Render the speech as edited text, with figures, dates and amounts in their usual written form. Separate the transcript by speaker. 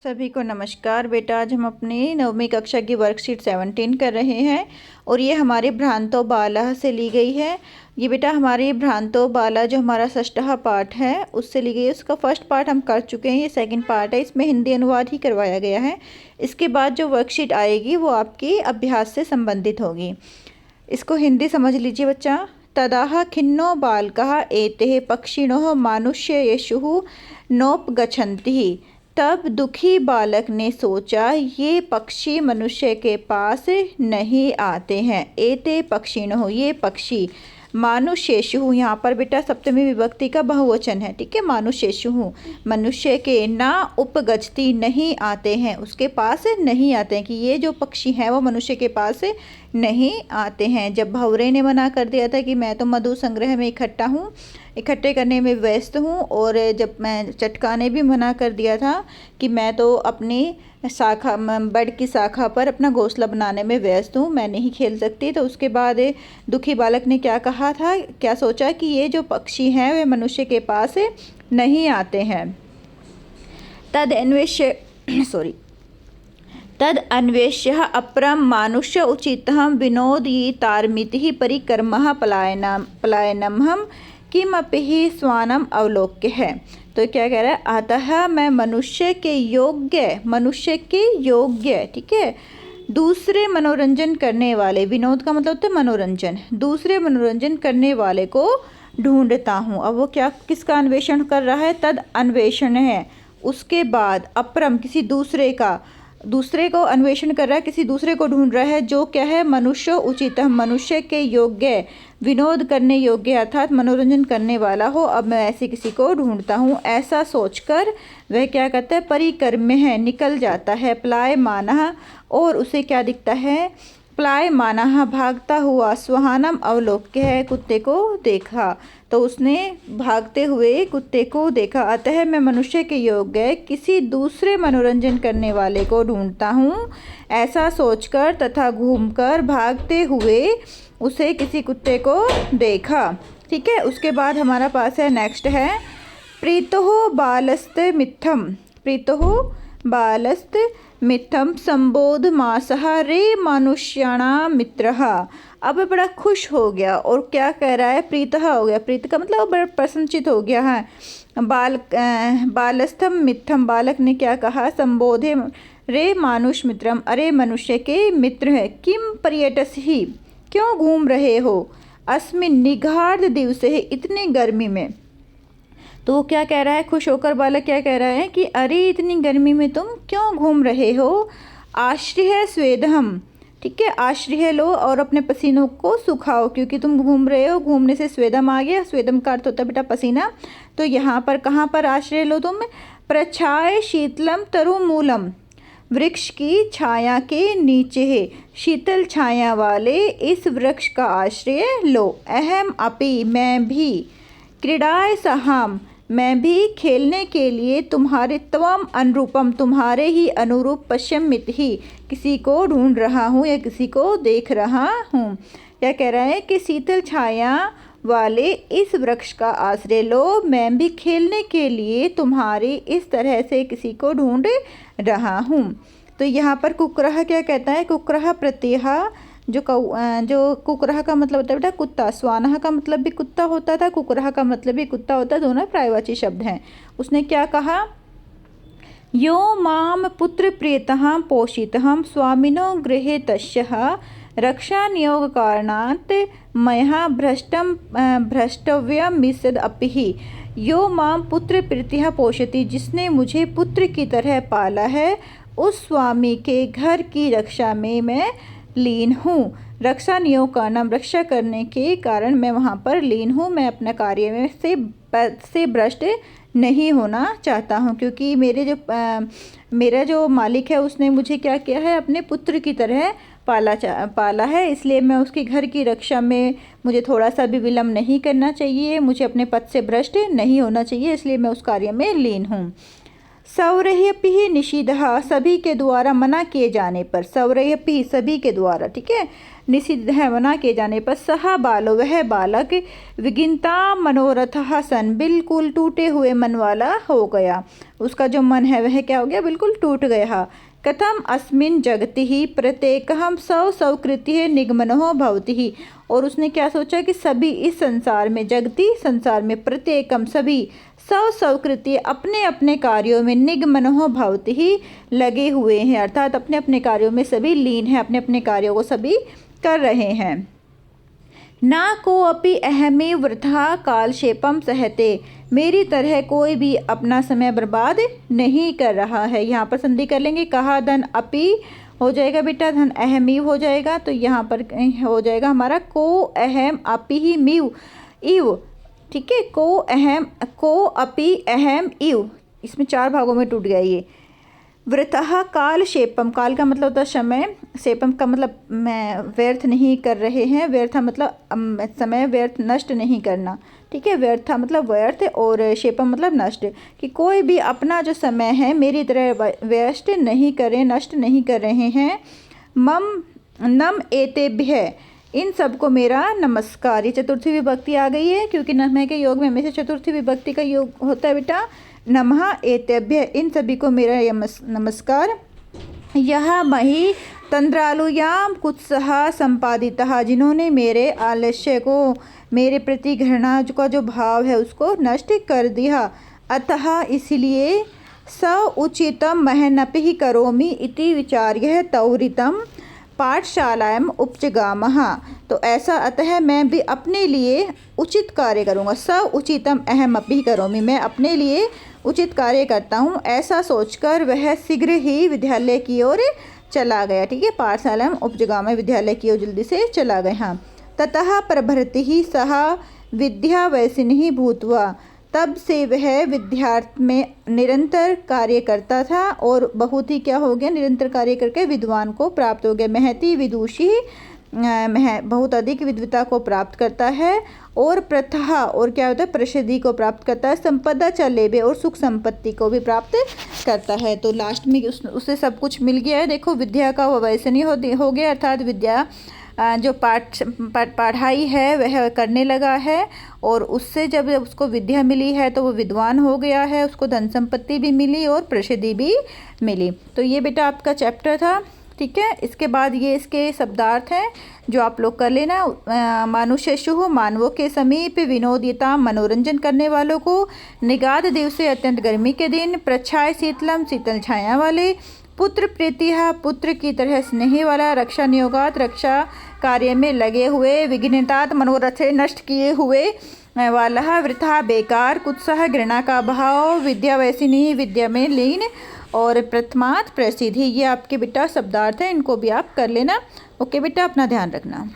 Speaker 1: सभी को नमस्कार बेटा। आज हम अपनी नवमीं कक्षा की वर्कशीट 17 कर रहे हैं और ये हमारे भ्रांतो बाला से ली गई है। ये बेटा हमारी भ्रांतो बाला जो हमारा षष्ठा पाठ है उससे ली गई है। उसका फर्स्ट पार्ट हम कर चुके हैं, ये सेकंड पार्ट है, इसमें हिंदी अनुवाद ही करवाया गया है। इसके बाद जो वर्कशीट आएगी वो आपकी अभ्यास से संबंधित होगी। इसको हिंदी समझ लीजिए बच्चा। तदाह खिन्नो बालकः एते पक्षिणोः मानुष्येषु नोपगच्छन्ति। तब दुखी बालक ने सोचा ये पक्षी मनुष्य के पास नहीं आते हैं। एते पक्षिणोः, ये पक्षी, मानुष्येषु, यहाँ पर बेटा सप्तमी विभक्ति का बहुवचन है, ठीक है। मानुष्येषु, मनुष्य के, ना उपगच्छति, नहीं आते हैं, उसके पास नहीं आते हैं, कि ये जो पक्षी हैं वो मनुष्य के पास नहीं आते हैं। जब भंवरे ने मना कर दिया था कि मैं तो मधु संग्रह में इकट्ठे करने में व्यस्त हूँ, और जब मैं चटका ने भी मना कर दिया था कि मैं तो अपनी बड़ की शाखा पर अपना घोंसला बनाने में व्यस्त हूँ, मैं नहीं खेल सकती। तो उसके बाद दुखी बालक ने क्या कहा था, क्या सोचा कि ये जो पक्षी हैं वे मनुष्य के पास नहीं आते हैं। तद अन्वेष्य अपरम मानुष्य उचितः विनोदयितारमिति परिक्रमः पलायनम किमपि ही स्वानम अवलोक्य है। तो क्या कह रहा है, अतः मैं मनुष्य के योग्य, ठीक है, दूसरे मनोरंजन करने वाले, विनोद का मतलब होता है मनोरंजन, दूसरे मनोरंजन करने वाले को ढूंढता हूँ। अब वो क्या, किसका अन्वेषण कर रहा है, तद अन्वेषण है, उसके बाद अपरम, किसी दूसरे को अन्वेषण कर रहा है, किसी दूसरे को ढूंढ रहा है, जो क्या है, मनुष्य उचित, मनुष्य के योग्य, विनोद करने योग्य, अर्थात मनोरंजन करने वाला हो। अब मैं ऐसे किसी को ढूंढता हूँ। ऐसा सोचकर वह क्या करता है, परिक्रम है, निकल जाता है, प्लायमानः, और उसे क्या दिखता है, प्लायमानः, भागता हुआ, स्वहानम अवलोक्य है, कुत्ते को देखा। तो उसने भागते हुए कुत्ते को देखा। अतः मैं मनुष्य के योग्य किसी दूसरे मनोरंजन करने वाले को ढूंढता हूँ। ऐसा सोचकर तथा घूमकर भागते हुए उसे किसी कुत्ते को देखा, ठीक है। उसके बाद हमारा पास है, नेक्स्ट है, प्रीतोः बालस्त मिथम संबोध मासः रे मनुष्याणां मित्रः। अब बड़ा खुश हो गया और क्या कह रहा है, प्रीतः हो गया, प्रीत का मतलब बड़ा प्रसन्नचित हो गया है। बालस्थम मिथम, बालक ने क्या कहा, संबोधे रे मानुष मित्रम, अरे मनुष्य के मित्र है, किम पर्यटसि, क्यों घूम रहे हो, अस्मिन् निघार्द दिवसे, इतनी गर्मी में। तो वो क्या कह रहा है, खुश होकर बालक क्या कह रहा है कि अरे इतनी गर्मी में तुम क्यों घूम रहे हो। आश्रय स्वेदहम, ठीक है, आश्रय लो और अपने पसीनों को सुखाओ, क्योंकि तुम घूम रहे हो, घूमने से स्वेदम आ गया, स्वेदम का अर्थ होता है बेटा पसीना। तो यहाँ पर कहाँ पर आश्रय लो तुम, प्रछाय शीतलम तरुमूलम, वृक्ष की छाया के नीचे है, शीतल छाया वाले इस वृक्ष का आश्रय लो। अहम अपि, मैं भी, क्रीडाय सहाम, मैं भी खेलने के लिए, तुम्हारे त्वम अनुरूपम, तुम्हारे ही अनुरूप, पश्यमित ही, किसी को ढूंढ रहा हूँ या किसी को देख रहा हूँ। क्या कह रहा है कि शीतल छाया वाले इस वृक्ष का आश्रय लो, मैं भी खेलने के लिए तुम्हारी इस तरह से किसी को ढूंढ रहा हूँ। तो यहाँ पर कुक्रह क्या कहता है, कुक्रह प्रत्यय, जो कुक्रह का मतलब होता है बेटा कुत्ता, स्वानः का मतलब भी कुत्ता होता था, कुक्रह का मतलब भी कुत्ता होता है, दोनों पर्यायवाची शब्द हैं। उसने क्या कहा, यो माम पुत्र प्रियतः पोषितः स्वामिनो गृहे तस्यः रक्षा नियोग कारणात् मया भ्रष्टव्यम मिसद अपि। यो माम पुत्र प्रीतिः पोषति, जिसने मुझे पुत्र की तरह पाला है, उस स्वामी के घर की रक्षा में मैं लीन हूँ। रक्षा नियोग कारणम, रक्षा करने के कारण मैं वहाँ पर लीन हूँ। मैं अपने कार्य में से भ्रष्ट नहीं होना चाहता हूँ, क्योंकि मेरा जो मालिक है उसने मुझे क्या किया है, अपने पुत्र की तरह पाला है, इसलिए मैं उसके घर की रक्षा में मुझे थोड़ा सा भी विलम्ब नहीं करना चाहिए, मुझे अपने पद से भ्रष्ट नहीं होना चाहिए, इसलिए मैं उस कार्य में लीन हूँ। सौरह्यपि निषिद्धः, सभी के द्वारा मना किए जाने पर, सौरह्यपि सभी के द्वारा, ठीक है, निषिद्ध है, मना किए जाने पर। सह बालो, वह बालक, विगिनता मनोरथः सन, बिल्कुल टूटे हुए मन वाला हो गया। उसका जो मन है वह क्या हो गया, बिल्कुल टूट गया। कथम अस्मिन् जगति प्रत्येकं सौ सौ कृत्य निगमनो भवति, और उसने क्या सोचा कि सभी इस संसार में, जगति संसार में, प्रत्येकम सभी, सौ सौ कृत्य अपने अपने कार्यों में, निगमनो भवति लगे हुए हैं, अर्थात अपने अपने कार्यों में सभी लीन हैं, अपने अपने कार्यों को सभी कर रहे हैं। ना को अपि अहमे वृथा कालक्षेपम सहते, मेरी तरह कोई भी अपना समय बर्बाद नहीं कर रहा है। यहाँ पर संधि कर लेंगे, कहा धन अपि हो जाएगा बेटा, धन अहमी हो जाएगा, तो यहाँ पर हो जाएगा हमारा को अहम अपि ही मीव इव, ठीक है, को अहम, को अपि अहम इव, इसमें 4 भागों में टूट गया ये। वृतः कालक्षेपम, काल का मतलब होता है समय, क्षेपम का मतलब मैं व्यर्थ नहीं कर रहे हैं, व्यर्थ मतलब समय व्यर्थ नष्ट नहीं करना, ठीक है, व्यर्थ मतलब व्यर्थ और क्षेपम मतलब नष्ट, कि कोई भी अपना जो समय है मेरी तरह व्यस्त नहीं करें, नष्ट नहीं कर रहे हैं। मम नम एतेभ्य, इन सबको मेरा नमस्कार। ये चतुर्थी विभक्ति आ गई है, क्योंकि नमः के योग में हमेशा चतुर्थी विभक्ति का योग होता है बेटा। नमः एतेभ्य, इन सभी को मेरा नमस्कार। यह मही तंद्रालुयाम कुत्सह संपादितः, जिन्होंने मेरे आलस्य को, मेरे प्रति घृणा का जो भाव है उसको नष्ट कर दिया। अतः इसलिए स उचितम महनपि करोमि इति विचार्य तौरितम पाठशालायाम उपजगामः, तो ऐसा अतः मैं भी अपने लिए उचित कार्य करूँगा। स उचितम अहमपि करोमि, मैं अपने लिए उचित कार्य करता हूँ, ऐसा सोचकर वह शीघ्र ही विद्यालय की ओर चला गया, ठीक है, पाठशाला में उपजगाम, विद्यालय की ओर जल्दी से चला गया। ततः प्रभृति सह विद्यावैसिनी भूत्वा, तब से वह विद्यार्थ में निरंतर कार्य करता था और बहुत ही क्या हो गया, निरंतर कार्य करके विद्वान को प्राप्त हो गया। महति विदुषी, बहुत अधिक विद्वता को प्राप्त करता है, और प्रथा, और क्या होता है, प्रसिद्धि को प्राप्त करता है। संपदा च लेबे, और सुख संपत्ति को भी प्राप्त करता है। तो लास्ट में उसे सब कुछ मिल गया है। देखो विद्या का वो वैसे नहीं हो गया, अर्थात विद्या जो पढ़ाई है वह करने लगा है, और उससे जब उसको विद्या मिली है तो वो विद्वान हो गया है, उसको धन संपत्ति भी मिली और प्रसिद्धि भी मिली। तो ये बेटा आपका चैप्टर था, ठीक है। इसके बाद ये इसके शब्दार्थ हैं जो आप लोग कर लेना। मानुषेषु, मानवों के समीप, विनोदिता, मनोरंजन करने वालों को, निगाध दिवसे, अत्यंत गर्मी के दिन, प्रच्छाय शीतलम, शीतल छाया वाले, पुत्र प्रीतिहा, पुत्र की तरह स्नेही वाला, रक्षा नियोगात, रक्षा कार्य में लगे हुए, विघ्नतात, मनोरथ नष्ट किए हुए वाला, वृथा बेकार, कुत्साह घृणा का भाव, विद्या वैसिनी, विद्या में लीन, और प्रथमात प्रसिद्धि। ये आपके बेटा शब्दार्थ हैं, इनको भी आप कर लेना। ओके बेटा, अपना ध्यान रखना।